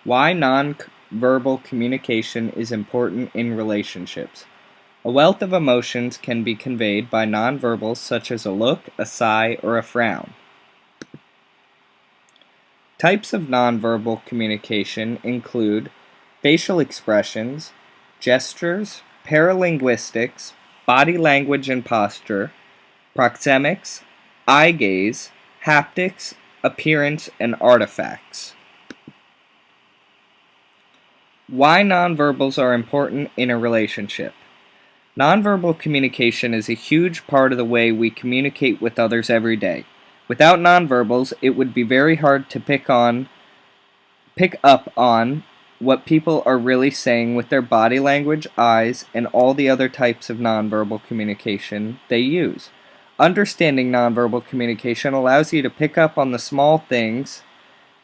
Why nonverbal communication is important in relationships. A wealth of emotions can be conveyed by nonverbals such as a look, a sigh, or a frown. Types of nonverbal communication include facial expressions, gestures, paralinguistics, body language and posture, proxemics, eye gaze, haptics, appearance, and artifacts. Why nonverbals are important in a relationship. Nonverbal communication is a huge part of the way we communicate with others every day. Without nonverbals, it would be very hard to pick up on what people are really saying with their body language, eyes, and all the other types of nonverbal communication they use. Understanding nonverbal communication allows you to pick up on the small things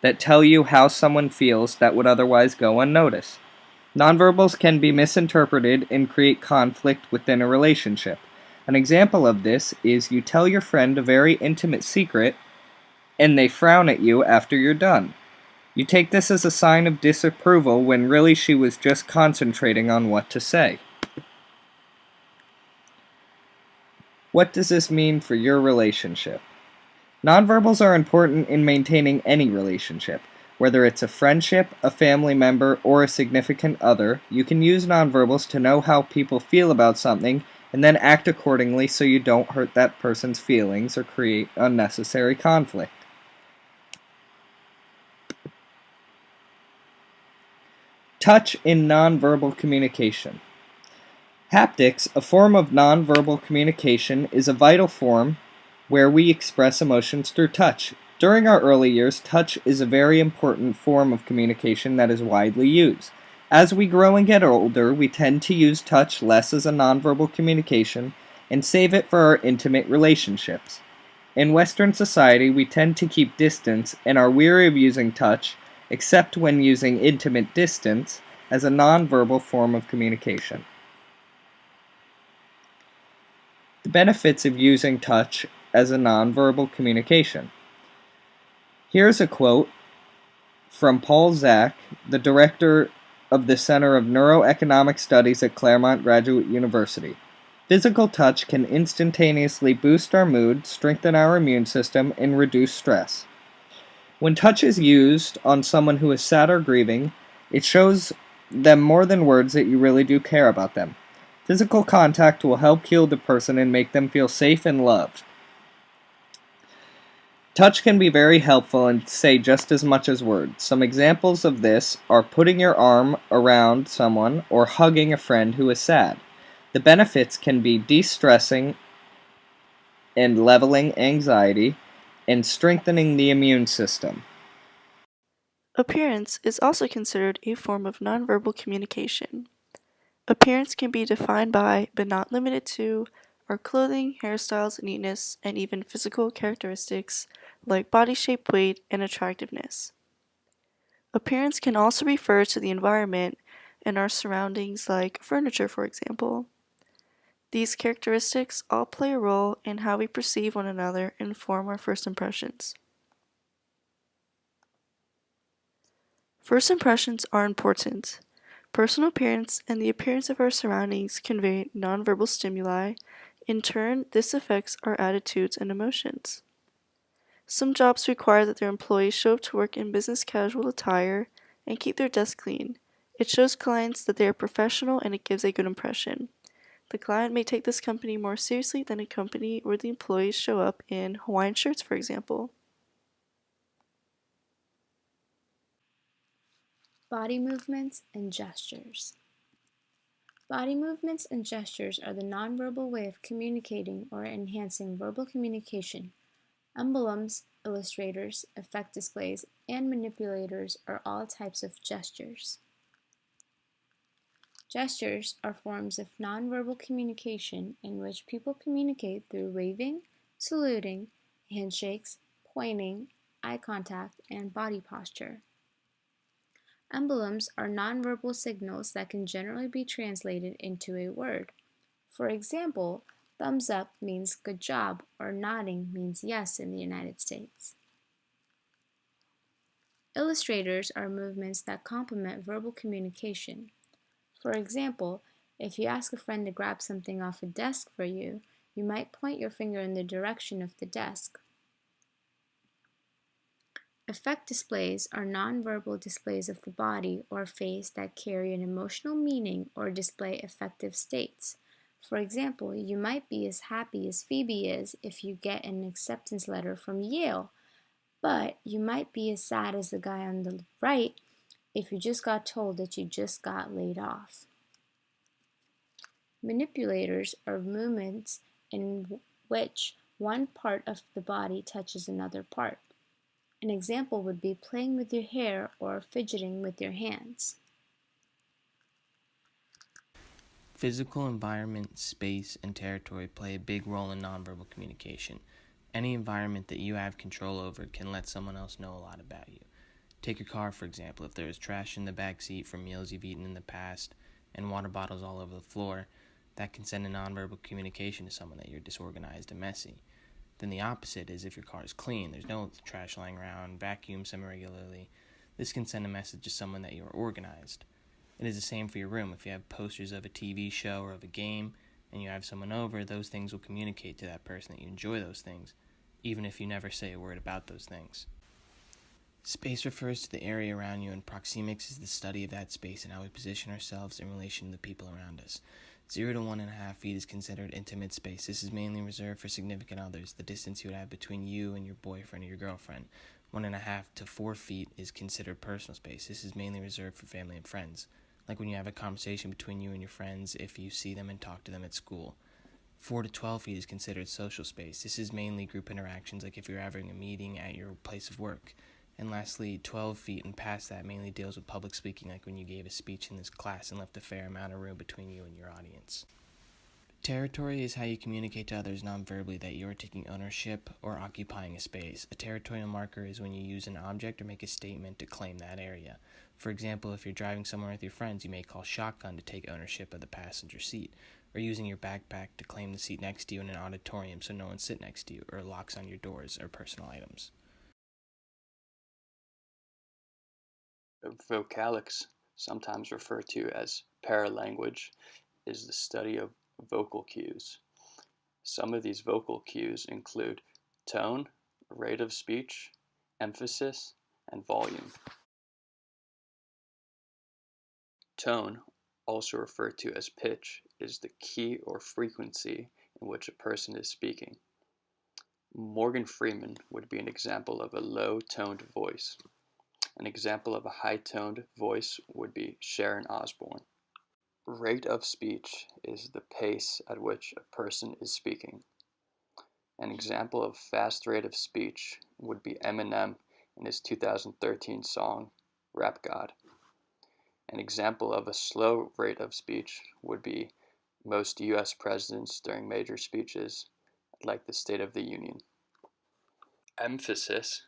that tell you how someone feels that would otherwise go unnoticed. Nonverbals can be misinterpreted and create conflict within a relationship. An example of this is you tell your friend a very intimate secret and they frown at you after you're done. You take this as a sign of disapproval when really she was just concentrating on what to say. What does this mean for your relationship? Nonverbals are important in maintaining any relationship. Whether it's a friendship, a family member, or a significant other, you can use nonverbals to know how people feel about something and then act accordingly so you don't hurt that person's feelings or create unnecessary conflict. Touch in nonverbal communication. Haptics, a form of nonverbal communication, is a vital form where we express emotions through touch. During our early years, touch is a very important form of communication that is widely used. As we grow and get older, we tend to use touch less as a nonverbal communication and save it for our intimate relationships. In Western society, we tend to keep distance and are weary of using touch, except when using intimate distance as a nonverbal form of communication. The benefits of using touch as a nonverbal communication. Here's a quote from Paul Zak, the director of the Center of Neuroeconomic Studies at Claremont Graduate University. Physical touch can instantaneously boost our mood, strengthen our immune system, and reduce stress. When touch is used on someone who is sad or grieving, it shows them more than words that you really do care about them. Physical contact will help heal the person and make them feel safe and loved. Touch can be very helpful and say just as much as words. Some examples of this are putting your arm around someone or hugging a friend who is sad. The benefits can be de-stressing and leveling anxiety and strengthening the immune system. Appearance is also considered a form of nonverbal communication. Appearance can be defined by, but not limited to, our clothing, hairstyles, neatness, and even physical characteristics like body shape, weight, and attractiveness. Appearance can also refer to the environment and our surroundings like furniture, for example. These characteristics all play a role in how we perceive one another and form our first impressions. First impressions are important. Personal appearance and the appearance of our surroundings convey nonverbal stimuli. In turn, this affects our attitudes and emotions. Some jobs require that their employees show up to work in business casual attire and keep their desk clean. It shows clients that they are professional and it gives a good impression. The client may take this company more seriously than a company where the employees show up in Hawaiian shirts, for example. Body movements and gestures. Body movements and gestures are the nonverbal way of communicating or enhancing verbal communication. Emblems, illustrators, effect displays, and manipulators are all types of gestures. Gestures are forms of nonverbal communication in which people communicate through waving, saluting, handshakes, pointing, eye contact, and body posture. Emblems are nonverbal signals that can generally be translated into a word. For example, thumbs up means good job, or nodding means yes in the United States. Illustrators are movements that complement verbal communication. For example, if you ask a friend to grab something off a desk for you, you might point your finger in the direction of the desk. Affect displays are nonverbal displays of the body or face that carry an emotional meaning or display affective states. For example, you might be as happy as Phoebe is if you get an acceptance letter from Yale, but you might be as sad as the guy on the right if you just got told that you just got laid off. Manipulators are movements in which one part of the body touches another part. An example would be playing with your hair or fidgeting with your hands. Physical environment, space, and territory play a big role in nonverbal communication. Any environment that you have control over can let someone else know a lot about you. Take your car, for example. If there is trash in the back seat from meals you've eaten in the past and water bottles all over the floor, that can send a nonverbal communication to someone that you're disorganized and messy. Then the opposite is if your car is clean, there's no trash lying around, vacuum semi-regularly. This can send a message to someone that you're organized. It is the same for your room. If you have posters of a TV show or of a game and you have someone over, those things will communicate to that person that you enjoy those things, even if you never say a word about those things. Space refers to the area around you, and proxemics is the study of that space and how we position ourselves in relation to the people around us. 0 to 1.5 feet is considered intimate space. This is mainly reserved for significant others, the distance you would have between you and your boyfriend or your girlfriend. 1.5 to 4 feet is considered personal space. This is mainly reserved for family and friends, like when you have a conversation between you and your friends if you see them and talk to them at school. 4 to 12 feet is considered social space. This is mainly group interactions, like if you're having a meeting at your place of work. And lastly, 12 feet and past that mainly deals with public speaking, like when you gave a speech in this class and left a fair amount of room between you and your audience. Territory is how you communicate to others non-verbally that you are taking ownership or occupying a space. A territorial marker is when you use an object or make a statement to claim that area. For example, if you're driving somewhere with your friends, you may call shotgun to take ownership of the passenger seat, or using your backpack to claim the seat next to you in an auditorium so no one sits next to you, or locks on your doors or personal items. Vocalics, sometimes referred to as paralanguage, is the study of vocal cues. Some of these vocal cues include tone, rate of speech, emphasis, and volume. Tone, also referred to as pitch, is the key or frequency in which a person is speaking. Morgan Freeman would be an example of a low-toned voice. An example of a high-toned voice would be Sharon Osbourne. Rate of speech is the pace at which a person is speaking. An example of fast rate of speech would be Eminem in his 2013 song, Rap God. An example of a slow rate of speech would be most U.S. presidents during major speeches, like the State of the Union. Emphasis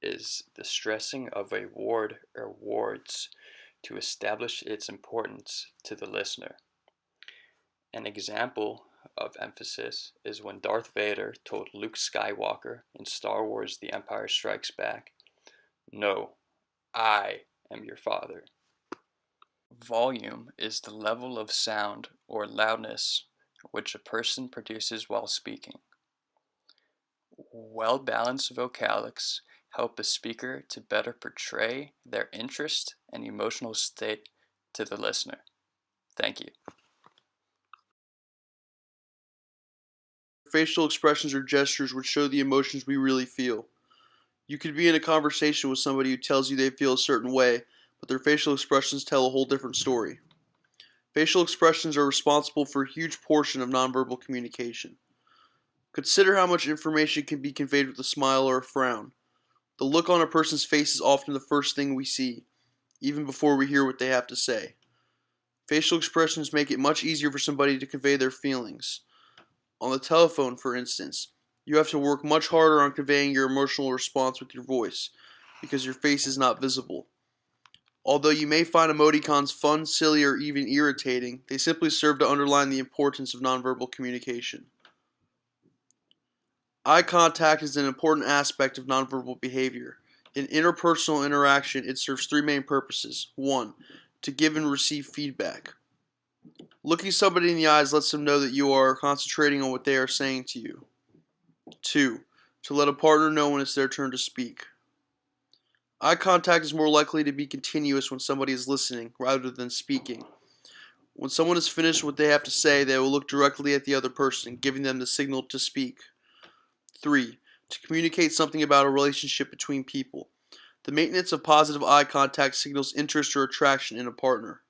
is the stressing of a word or words to establish its importance to the listener. An example of emphasis is when Darth Vader told Luke Skywalker in Star Wars The Empire Strikes Back, "No, I am your father." Volume is the level of sound or loudness which a person produces while speaking. Well-balanced vocalics help a speaker to better portray their interest and emotional state to the listener. Thank you. Facial expressions or gestures which show the emotions we really feel. You could be in a conversation with somebody who tells you they feel a certain way, but their facial expressions tell a whole different story. Facial expressions are responsible for a huge portion of nonverbal communication. Consider how much information can be conveyed with a smile or a frown. The look on a person's face is often the first thing we see, even before we hear what they have to say. Facial expressions make it much easier for somebody to convey their feelings. On the telephone, for instance, you have to work much harder on conveying your emotional response with your voice, because your face is not visible. Although you may find emoticons fun, silly, or even irritating, they simply serve to underline the importance of nonverbal communication. Eye contact is an important aspect of nonverbal behavior. In interpersonal interaction, it serves three main purposes. 1. To give and receive feedback. Looking somebody in the eyes lets them know that you are concentrating on what they are saying to you. 2. To let a partner know when it's their turn to speak. Eye contact is more likely to be continuous when somebody is listening rather than speaking. When someone is finished what they have to say, they will look directly at the other person, giving them the signal to speak. 3. To communicate something about a relationship between people. The maintenance of positive eye contact signals interest or attraction in a partner.